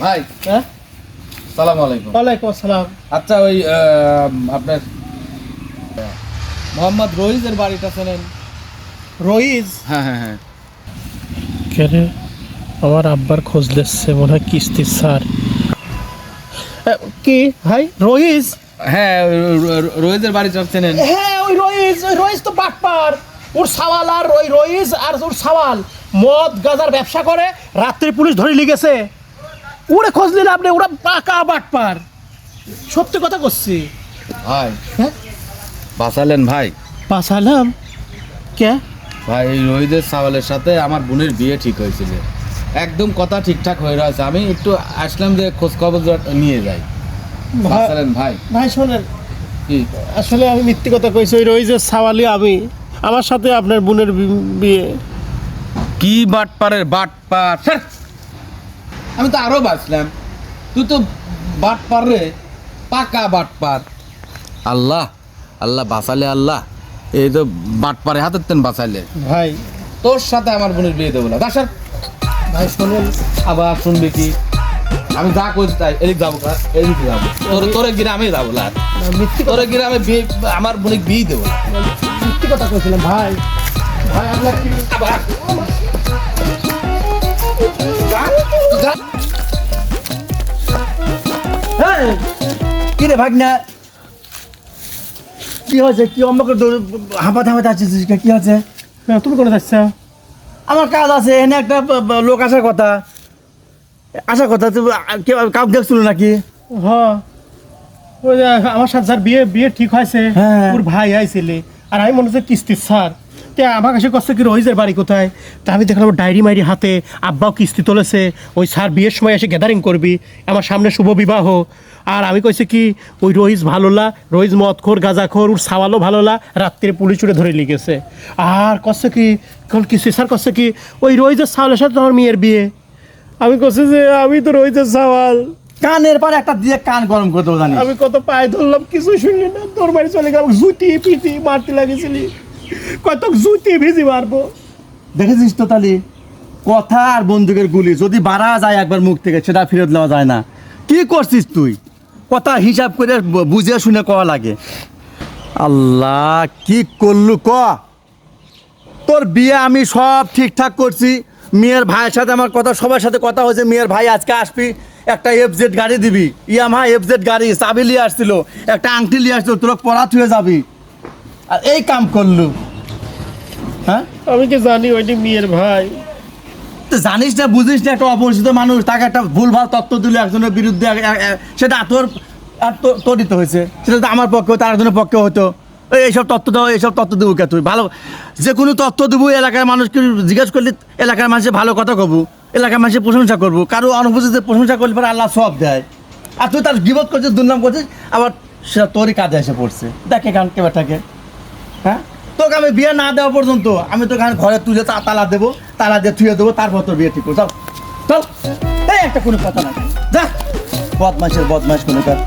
ভাই হ্যাঁ সালাম আলাইকুম। ওয়ালাইকুম আসসালাম। আচ্ছা ওই আপনার মোহাম্মদ রহিজের বাড়িটা চেনেন? রইজ হ্যাঁ হ্যাঁ হ্যাঁ। কেন আমার আব্বার খোঁজ দিচ্ছে মনে হয় কিস্তি স্যার। কি ভাই রইজ? হ্যাঁ রহিজের বাড়িটা চেনেন? হ্যাঁ ওই রইজ তো বাটপার। ওর সাওয়াল আর ওই রইজ আর ওর সাওয়াল মদ গাজার ব্যবসা করে, রাত্রে পুলিশ ধরে লিগেছে। ওরে খোঁজ নিলে আপনি, ওরা পাকা বাটপার, সত্যি কথা করছি। ভাই হ্যাঁ বাঁচালেন ভাই। পাশালাম কে? ভাই এই রহিদের সাওয়ালের সাথে আমার বোনের বিয়ে ঠিক হয়েছিল, একদম কথা ঠিকঠাক হয়ে রয়েছে। আমি একটু আসলাম যে খোঁজ খবর নিয়ে যাই। বাঁচালেন ভাই। ভাই শোনেন, কি আসলে আমি মিথ্যে কথা কইছি। ওই রইজের সাওয়ালি আমি, আমার সাথে আপনার বোনের বিয়ে। কি বাটপারের বাটপার, ছ্যাঃ! আমি তো আরো বাঁচলাম, তুই তো বাটপার রে, পাকা বাটপার। আল্লাহ আল্লাহ বাঁচালে আল্লাহ, এই তো বাটপারে হাতের তেন বাঁচাইলে। ভাই তোর সাথে আমার বোনের বিয়ে দেবো না দাসার। ভাই শোনেন, আবার শুনবি কি, আমি যা করছি তাই এদিক যাবো, এদিকে যাবো, তোরে গ্রামে যাবো না, মিথ্যে কথা, তোরে গ্রামে বিয়ে, আমার বোনের বিয়ে দেবো না। মিথ্যে কথা কইছিলাম ভাই। ভাই আপনার কি আবার যা, কি রে ভাগনা, কি হয়েছে? কি আমাকে হাঁপাতে হাঁপাতে আসছিস? কি হয়েছে? তুমি করে যাচ্ছ? আমার কাজ আছে, এনে একটা লোক আসার কথা, তুমি কাউকে দেখছিল নাকি? হ্যাঁ ওই যে আমার সাথে যার বিয়ে ঠিক হয়েছে, হ্যাঁ। ওর ভাই আইছিলে, আর আমি মনে হচ্ছে কিস্তির স্যার। তে আমার কাছে কষ্ট কি রইজের বাড়ি কোথায়? তা আমি দেখলাম ডায়েরি মাইরি হাতে, আব্বাও কিস্তি তুলেছে, ওই স্যার বিয়ের সময় এসে গ্যাদারিং করবি, আমার সামনে শুভ বিবাহ। আর আমি কইছি কি, ওই রইজ ভালোলা, রইজ মদখোর গাঁজাখোর, ওর সাওয়ালও ভালোলা, রাত্রে পুলিশ উড়ে ধরে লিখেছে। আর কষ্ট কি কিস্তি স্যার কষ্ট কি, ওই রইজের সাওয়ালের সাথে আমার মেয়ের বিয়ে। আমি কইছি যে আমি তো রইজের সাওয়াল। কানের পর একটা দিয়ে কান গরম করে দেবো, জানিস? আমি কত পায়ে ধরলাম, কিছু শুনলি না, তোর বাড়ি চলে গেলাম, জুতি পিটি মারতে লাগিয়েছিলি, কত জুতি ভিজি মারবো। দেখেছিস তো তাহলে, কথা আর বন্দুকের গুলি যদি বাড়া যায় একবার মুখ থেকে, সেটা ফেরত নেওয়া যায় না। কি করছিস তুই? কথা হিসাব করে বুঝে শুনে কওয়া লাগে। আল্লাহ, কি করলু ক? তোর বিয়ে আমি সব ঠিকঠাক করছি, মেয়ের ভাইয়ের সাথে আমার কথা, সবার সাথে কথা হয়েছে, মেয়ের ভাই আজকে আসবি, একটা এফজেড গাড়ি দিবি, ইয়ামাহা এফজেড গাড়ি, চাবি নিয়ে আসছিল, একটা আংটি নিয়ে আসছিল, তোর পড়া থুয়ে যাবি, আর এই কাম করলু। হ্যাঁ, আমি কি জানি ওইটি মেয়ের ভাই? তো জানিস না, বুঝিস না, একটা অপরিচিত মানুষ, তাকে একটা ভুলভাল তথ্য দিল একজনের বিরুদ্ধে, সেটা তোর দিতে হয়েছে, সেটা তো আমার পক্ষে হতো, আরেকজনের পক্ষে হতো। এইসব তথ্য দাও, এইসব তথ্য দেবো কে? তুই ভালো যে কোনো তথ্য দেবো, এলাকার মানুষকে জিজ্ঞেস করলে এলাকার মানুষের ভালো কথা কবু, এলাকার মানুষের প্রশংসা করবো, কারো অনুপস্থিত প্রশংসা করলে পরে আল্লাহ সব দেয়। আর তুই তার গিবত করছিস, দুর্নাম করছিস, আবার সেটা তোরই কাজে এসে পড়ছে। দেখে গান কেবার থাকে। হ্যাঁ, তোকে আমি বিয়ে না দেওয়া পর্যন্ত আমি তোকে ঘরে তুলে তালা দেবো, তালা দিয়ে থুয়ে দেবো, তারপর তোর বিয়ে ঠিক করবো। চল চল, এই একটা কোনো কথা না, যা বদমাইশের বদমাইশ কোনো কাজ।